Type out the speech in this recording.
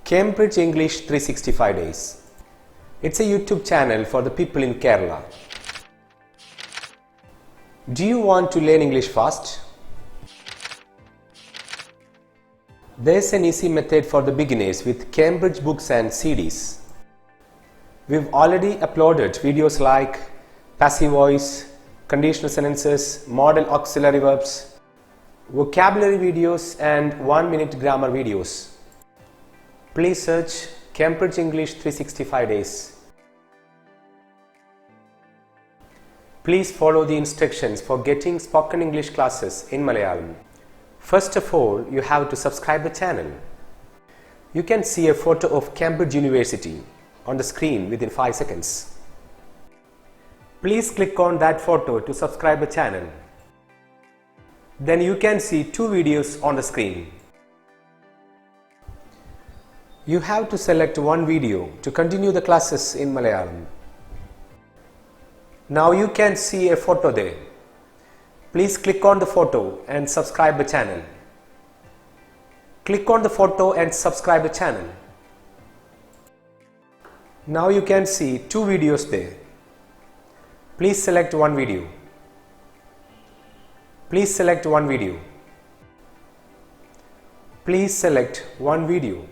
Cambridge English 365 Days. It's a YouTube channel for the people in Kerala. Do you want to learn English fast? There's an easy method for the beginners with Cambridge books and CDs. We've already uploaded videos like passive voice, conditional sentences, model auxiliary verbs, vocabulary videos and 1-minute grammar videos. Please search Cambridge English 365 Days. Please follow the instructions for getting spoken English classes in Malayalam. First of all, you have to subscribe the channel. You can see a photo of Cambridge University on the screen within 5 seconds. Please click on that photo to subscribe the channel. Then you can see 2 videos on the screen. You have to select one video to continue the classes in Malayalam. Now you can see a photo there. Please click on the photo and subscribe the channel. Click on the photo and subscribe the channel. Now you can see 2 videos there. Please select one video. Please select one video. Please select one video.